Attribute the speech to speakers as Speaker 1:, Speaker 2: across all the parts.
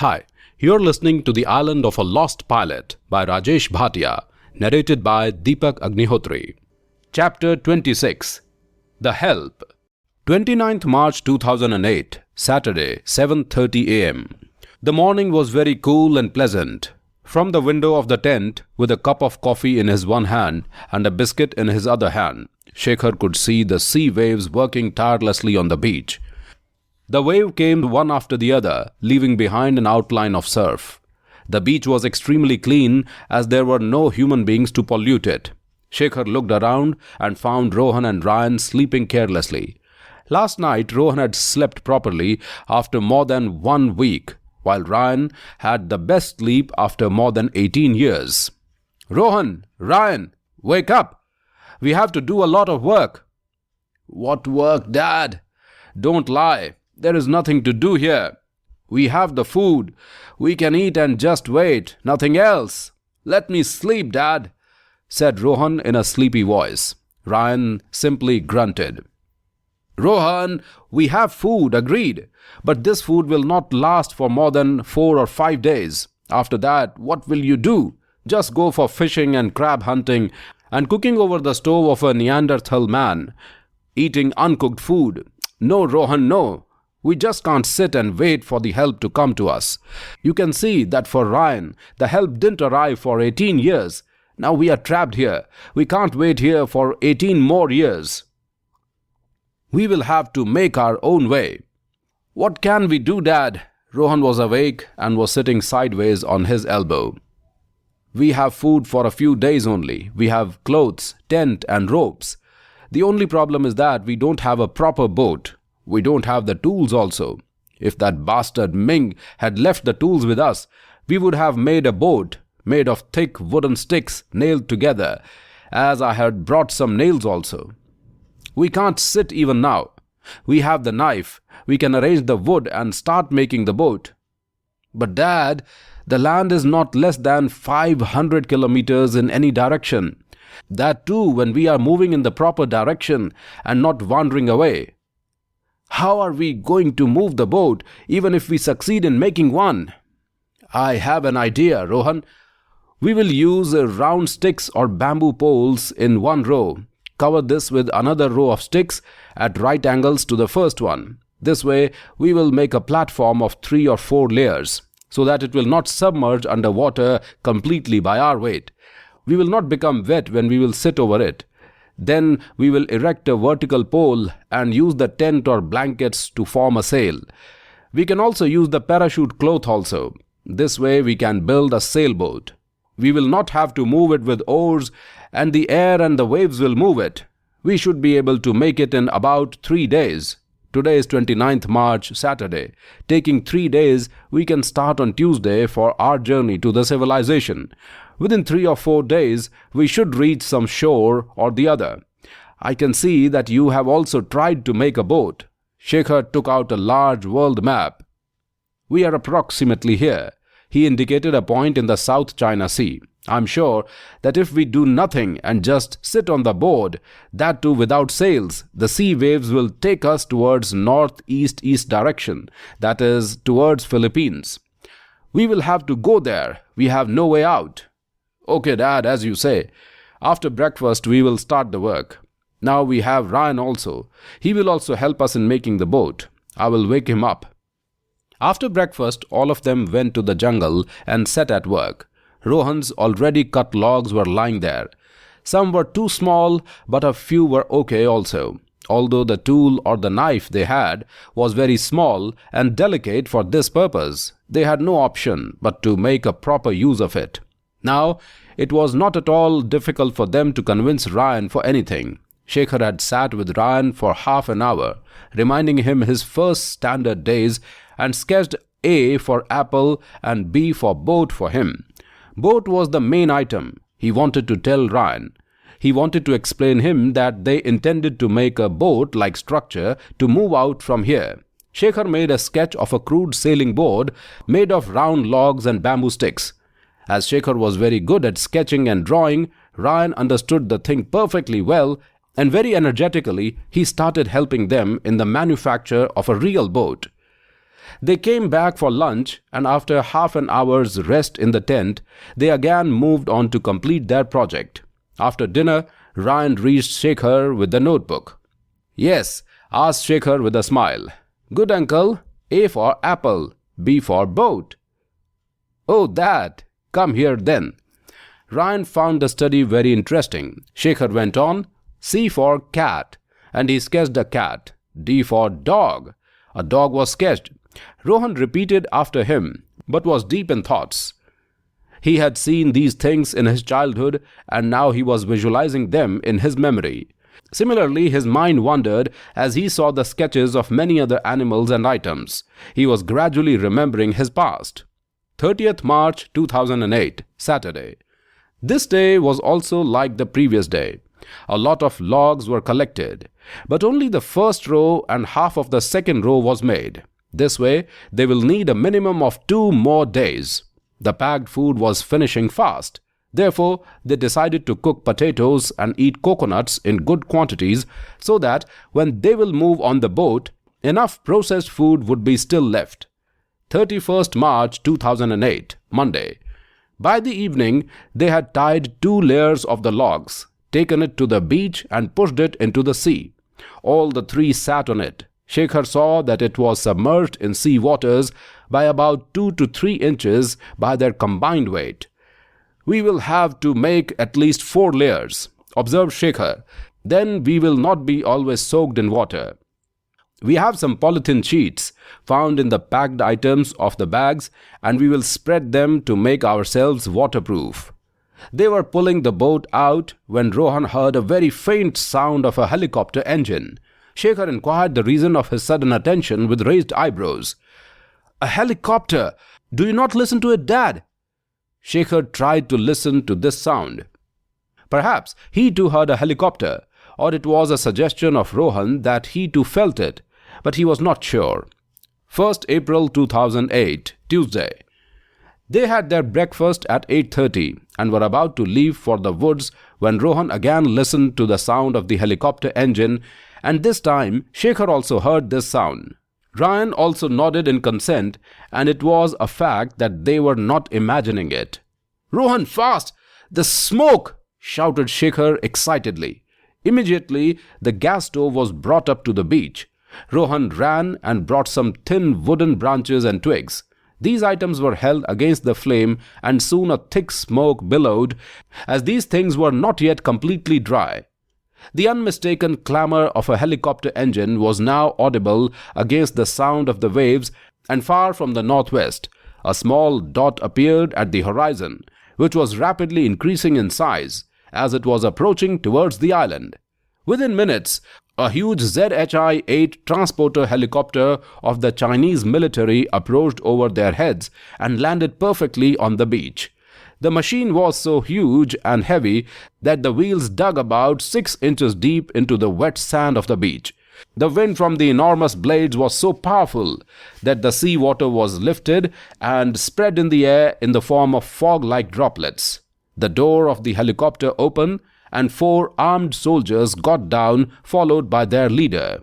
Speaker 1: Hi, you're listening to The Island of a Lost Pilot by Rajesh Bhatia, narrated by Deepak Agnihotri. Chapter 26 The Help. 29th March 2008, Saturday, 7:30 a.m. The morning was very cool and pleasant. From the window of the tent, with a cup of coffee in his one hand and a biscuit in his other hand, Shekhar could see the sea waves working tirelessly on the beach. The wave came one after the other, leaving behind an outline of surf. The beach was extremely clean as there were no human beings to pollute it. Shekhar looked around and found Rohan and Ryan sleeping carelessly. Last night, Rohan had slept properly after more than 1 week, while Ryan had the best sleep after more than 18 years. "Rohan, Ryan, wake up! We have to do a lot of work." "What work, Dad?" "Don't lie. There is nothing to do here. We have the food. We can eat and just wait. Nothing else." "Let me sleep, Dad," said Rohan in a sleepy voice. Ryan simply grunted. "Rohan, we have food, agreed. But this food will not last for more than 4 or 5 days. After that, what will you do? Just go for fishing and crab hunting and cooking over the stove of a Neanderthal man, eating uncooked food. No, Rohan, no. We just can't sit and wait for the help to come to us. You can see that for Ryan, the help didn't arrive for 18 years. Now we are trapped here. We can't wait here for 18 more years. We will have to make our own way." "What can we do, Dad?" Rohan was awake and was sitting sideways on his elbow. "We have food for a few days only. We have clothes, tent and ropes. The only problem is that we don't have a proper boat. We don't have the tools also. If that bastard Ming had left the tools with us, we would have made a boat made of thick wooden sticks nailed together, as I had brought some nails also. We can't sit even now. We have the knife. We can arrange the wood and start making the boat." "But Dad, the land is not less than 500 kilometers in any direction. That too when we are moving in the proper direction and not wandering away. How are we going to move the boat even if we succeed in making one?" "I have an idea, Rohan. We will use round sticks or bamboo poles in one row. Cover this with another row of sticks at right angles to the first one. This way we will make a platform of 3 or 4 layers, so that it will not submerge under water completely by our weight. We will not become wet when we will sit over it. Then we will erect a vertical pole and use the tent or blankets to form a sail. We can also use the parachute cloth also. This way we can build a sailboat. We will not have to move it with oars, and the air and the waves will move it. We should be able to make it in about 3 days. Today is 29th March, Saturday. Taking 3 days, we can start on Tuesday for our journey to the civilization. Within 3 or 4 days, we should reach some shore or the other. I can see that you have also tried to make a boat." Shekhar took out a large world map. "We are approximately here." He indicated a point in the South China Sea. "I'm sure that if we do nothing and just sit on the board, that too without sails, the sea waves will take us towards northeast-east direction, that is, towards Philippines. We will have to go there. We have no way out." "Okay, Dad, as you say. After breakfast, we will start the work. Now we have Ryan also. He will also help us in making the boat. I will wake him up." After breakfast, all of them went to the jungle and set at work. Rohan's already cut logs were lying there. Some were too small, but a few were okay also. Although the tool or the knife they had was very small and delicate for this purpose, they had no option but to make a proper use of it. Now, it was not at all difficult for them to convince Ryan for anything. Shekhar had sat with Ryan for half an hour, reminding him his first standard days, and sketched A for apple and B for boat for him. Boat was the main item. He wanted to tell Ryan. He wanted to explain him that they intended to make a boat-like structure to move out from here. Shekhar made a sketch of a crude sailing board made of round logs and bamboo sticks. As Shekhar was very good at sketching and drawing, Ryan understood the thing perfectly well, and very energetically he started helping them in the manufacture of a real boat. They came back for lunch, and after half an hour's rest in the tent, they again moved on to complete their project. After dinner, Ryan reached Shekhar with the notebook. "Yes," asked Shekhar with a smile. "Good, uncle. A for apple, B for boat." "Oh, that. Come here then." Ryan found the study very interesting. Shekhar went on, "C for cat," and he sketched a cat. "D for dog." A dog was sketched. Rohan repeated after him, but was deep in thoughts. He had seen these things in his childhood, and now he was visualizing them in his memory. Similarly, his mind wandered as he saw the sketches of many other animals and items. He was gradually remembering his past. 30th March 2008, Saturday. This day was also like the previous day. A lot of logs were collected, but only the first row and half of the second row was made. This way, they will need a minimum of 2 more days. The packed food was finishing fast. Therefore, they decided to cook potatoes and eat coconuts in good quantities so that when they will move on the boat, enough processed food would be still left. 31st March 2008, Monday. By the evening, they had tied 2 layers of the logs, taken it to the beach and pushed it into the sea. All the 3 sat on it. Shekhar saw that it was submerged in sea waters by about 2 to 3 inches by their combined weight. "We will have to make at least 4 layers, observed Shekhar. "Then we will not be always soaked in water. We have some polythene sheets found in the packed items of the bags, and we will spread them to make ourselves waterproof." They were pulling the boat out when Rohan heard a very faint sound of a helicopter engine. Shekhar inquired the reason of his sudden attention with raised eyebrows. "A helicopter! Do you not listen to it, Dad?" Shekhar tried to listen to this sound. Perhaps he too heard a helicopter, or it was a suggestion of Rohan that he too felt it, but he was not sure. 1st April 2008, Tuesday. They had their breakfast at 8:30 and were about to leave for the woods when Rohan again listened to the sound of the helicopter engine, and this time Shekhar also heard this sound. Ryan also nodded in consent, and it was a fact that they were not imagining it. "Rohan, fast! The smoke!" shouted Shekhar excitedly. Immediately, the gas stove was brought up to the beach. Rohan ran and brought some thin wooden branches and twigs. These items were held against the flame, and soon a thick smoke billowed, as these things were not yet completely dry. The unmistaken clamor of a helicopter engine was now audible against the sound of the waves, and far from the northwest, a small dot appeared at the horizon, which was rapidly increasing in size as it was approaching towards the island. Within minutes, a huge ZHI-8 transporter helicopter of the Chinese military approached over their heads and landed perfectly on the beach. The machine was so huge and heavy that the wheels dug about 6 inches deep into the wet sand of the beach. The wind from the enormous blades was so powerful that the sea water was lifted and spread in the air in the form of fog-like droplets. The door of the helicopter opened, and 4 armed soldiers got down, followed by their leader.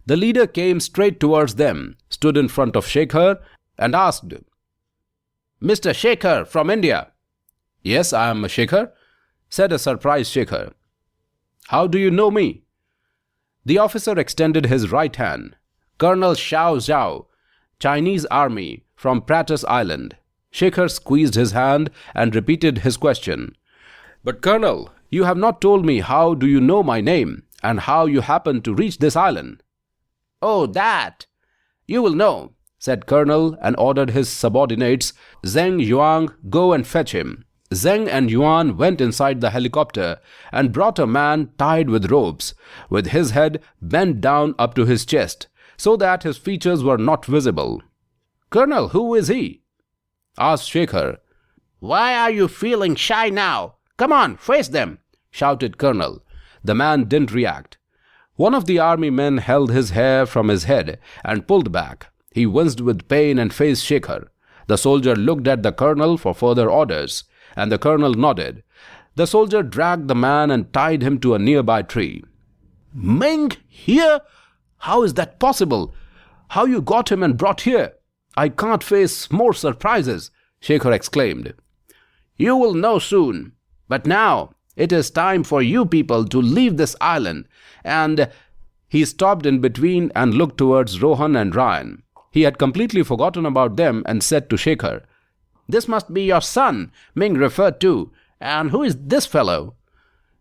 Speaker 1: The leader came straight towards them, stood in front of Shekhar, and asked, "Mr. Shekhar from India?" "Yes, I am Shekhar," said a surprised Shekhar. "How do you know me?" The officer extended his right hand. "Colonel Xiao Zhao, Chinese Army, from Pratas Island." Shekhar squeezed his hand and repeated his question. "But Colonel, you have not told me how do you know my name and how you happened to reach this island." "Oh, that! You will know," said Colonel, and ordered his subordinates, Zheng Yuan, go and fetch him. Zheng and Yuan went inside the helicopter and brought a man tied with ropes, with his head bent down up to his chest, so that his features were not visible. "Colonel, who is he?" asked Shekhar. "Why are you feeling shy now? Come on, face them," shouted Colonel. The man didn't react. One of the army men held his hair from his head and pulled back. He winced with pain and faced Shekhar. The soldier looked at the colonel for further orders, and the colonel nodded. The soldier dragged the man and tied him to a nearby tree. "Ming, here? How is that possible? How you got him and brought here?" "I can't face more surprises," Shekhar exclaimed. "You will know soon. But now it is time for you people to leave this island." And he stopped in between and looked towards Rohan and Ryan. He had completely forgotten about them and said to Shekhar, "This must be your son Ming referred to. And who is this fellow?"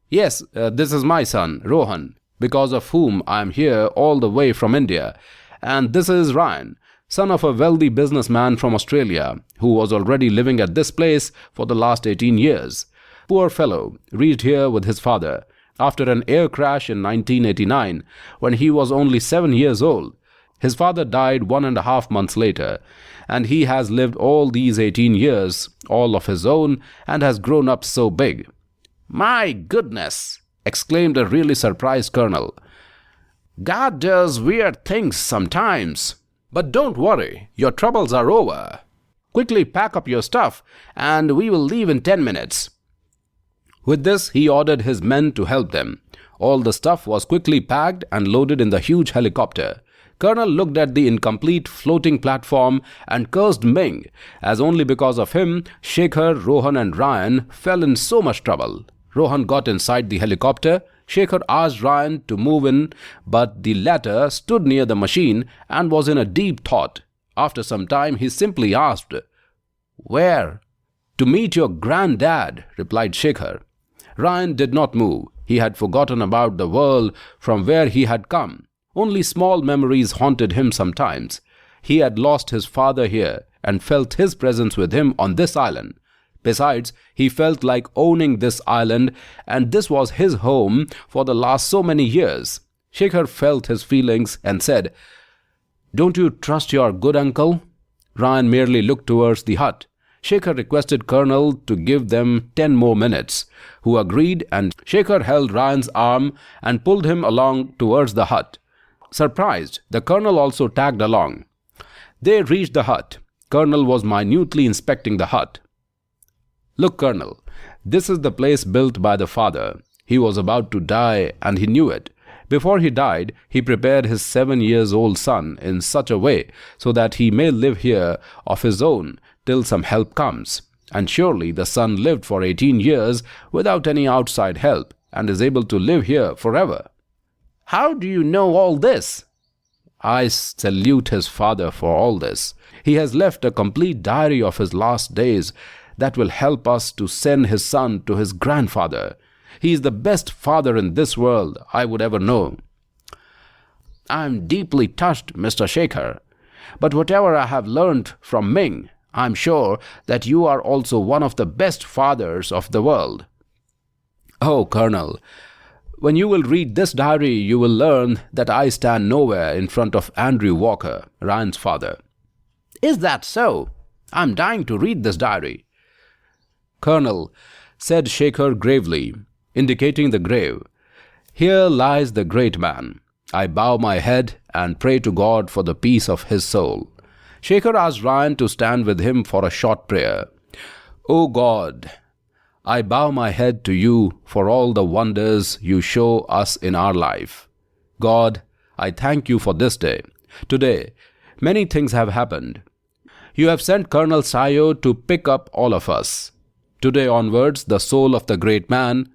Speaker 1: "Yes, this is my son, Rohan, because of whom I am here all the way from India. And this is Ryan, son of a wealthy businessman from Australia, who was already living at this place for the last 18 years. Poor fellow reached here with his father after an air crash in 1989 when he was only 7 years old. His father died 1.5 months later, and he has lived all these 18 years, all of his own, and has grown up so big." "My goodness!" exclaimed a really surprised colonel. "God does weird things sometimes. But don't worry, your troubles are over. Quickly pack up your stuff, and we will leave in 10 minutes. With this, he ordered his men to help them. All the stuff was quickly packed and loaded in the huge helicopter. Colonel looked at the incomplete floating platform and cursed Ming, as only because of him, Shekhar, Rohan and Ryan fell in so much trouble. Rohan got inside the helicopter. Shekhar asked Ryan to move in, but the latter stood near the machine and was in a deep thought. After some time, he simply asked, "Where?" "To meet your granddad," replied Shekhar. Ryan did not move. He had forgotten about the world from where he had come. Only small memories haunted him sometimes. He had lost his father here and felt his presence with him on this island. Besides, he felt like owning this island, and this was his home for the last so many years. Shekhar felt his feelings and said, "Don't you trust your good uncle?" Ryan merely looked towards the hut. Shekhar requested Colonel to give them 10 more minutes, who agreed, and Shekhar held Ryan's arm and pulled him along towards the hut. Surprised, the Colonel also tagged along. They reached the hut. Colonel was minutely inspecting the hut. "Look, Colonel, this is the place built by the father. He was about to die and he knew it. Before he died, he prepared his 7-year-old son in such a way so that he may live here of his own till some help comes. And surely the son lived for 18 years without any outside help and is able to live here forever." "How do you know all this?" "I salute his father for all this. He has left a complete diary of his last days that will help us to send his son to his grandfather. He is the best father in this world I would ever know." "I am deeply touched, Mr. Shekhar. But whatever I have learnt from Ming, I am sure that you are also one of the best fathers of the world." "Oh, Colonel, when you will read this diary, you will learn that I stand nowhere in front of Andrew Walker, Ryan's father." "Is that so? I am dying to read this diary." "Colonel," said Shekhar gravely, indicating the grave, "here lies the great man. I bow my head and pray to God for the peace of his soul." Shekhar asked Ryan to stand with him for a short prayer. "O God, I bow my head to you for all the wonders you show us in our life. God, I thank you for this day. Today, many things have happened. You have sent Colonel Sayo to pick up all of us. Today onwards, the soul of the great man,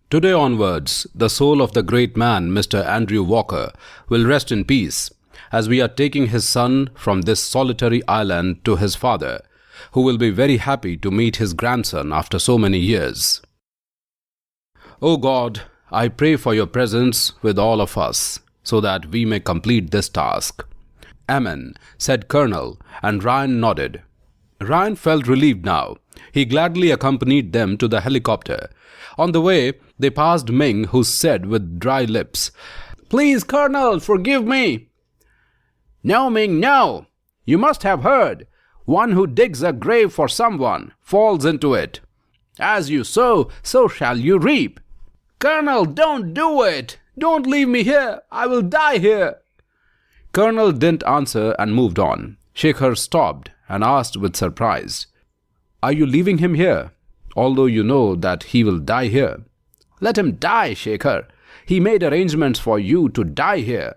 Speaker 1: Mr. Andrew Walker, will rest in peace, as we are taking his son from this solitary island to his father, who will be very happy to meet his grandson after so many years. O God, I pray for your presence with all of us, so that we may complete this task." "Amen," said Colonel, and Ryan nodded. Ryan felt relieved now. He gladly accompanied them to the helicopter. On the way, they passed Ming, who said with dry lips, "Please, Colonel, forgive me." "No, Ming, no. You must have heard. One who digs a grave for someone falls into it. As you sow, so shall you reap." "Colonel, don't do it. Don't leave me here. I will die here." Colonel didn't answer and moved on. Shekhar stopped and asked with surprise, "Are you leaving him here, although you know that he will die here?" "Let him die, Shekhar. He made arrangements for you to die here."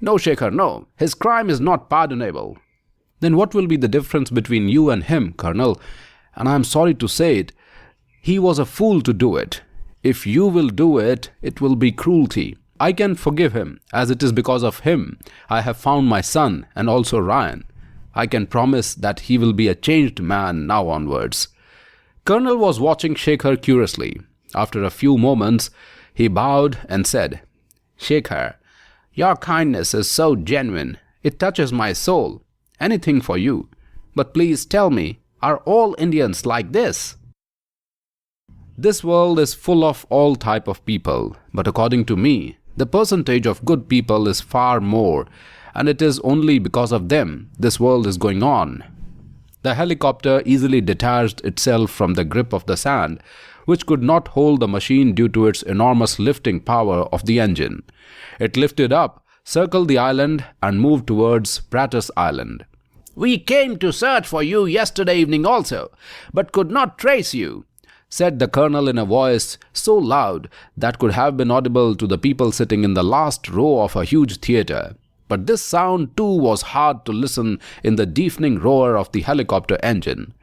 Speaker 1: "No, Shekhar, no. His crime is not pardonable." Then what will be the difference between you and him, Colonel? And I am sorry to say it, he was a fool to do it. If you will do it, it will be cruelty. I can forgive him, as it is because of him I have found my son and also Ryan. I can promise that he will be a changed man now onwards." Colonel was watching Shekhar curiously. After a few moments, he bowed and said, "Shekhar, your kindness is so genuine. It touches my soul. Anything for you. But please tell me, are all Indians like this?" This world is full of all type of people, but according to me, the percentage of good people is far more, and it is only because of them this world is going on. The helicopter easily detached itself from the grip of the sand, which could not hold the machine due to its enormous lifting power of the engine. It lifted up, circled the island, and moved towards Pratus Island. "We came to search for you yesterday evening also, but could not trace you," said the colonel in a voice so loud that could have been audible to the people sitting in the last row of a huge theatre. But this sound too was hard to listen in the deafening roar of the helicopter engine.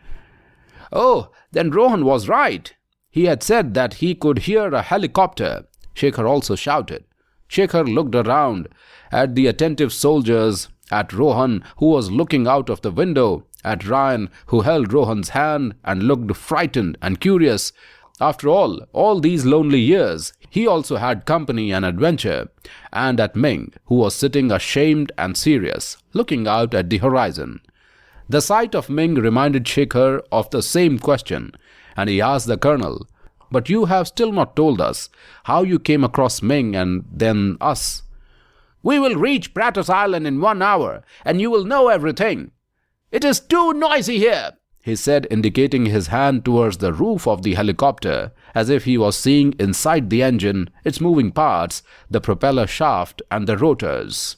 Speaker 1: "Oh, then Rohan was right. He had said that he could hear a helicopter," Shekhar also shouted. Shekhar looked around at the attentive soldiers, at Rohan, who was looking out of the window, at Ryan, who held Rohan's hand and looked frightened and curious. After all these lonely years, he also had company and adventure, and at Ming, who was sitting ashamed and serious, looking out at the horizon. The sight of Ming reminded Shekhar of the same question, and he asked the colonel, "But you have still not told us how you came across Ming and then us." "We will reach Pratus Island in 1 hour, and you will know everything. It is too noisy here," he said, indicating his hand towards the roof of the helicopter, as if he was seeing inside the engine, its moving parts, the propeller shaft and the rotors.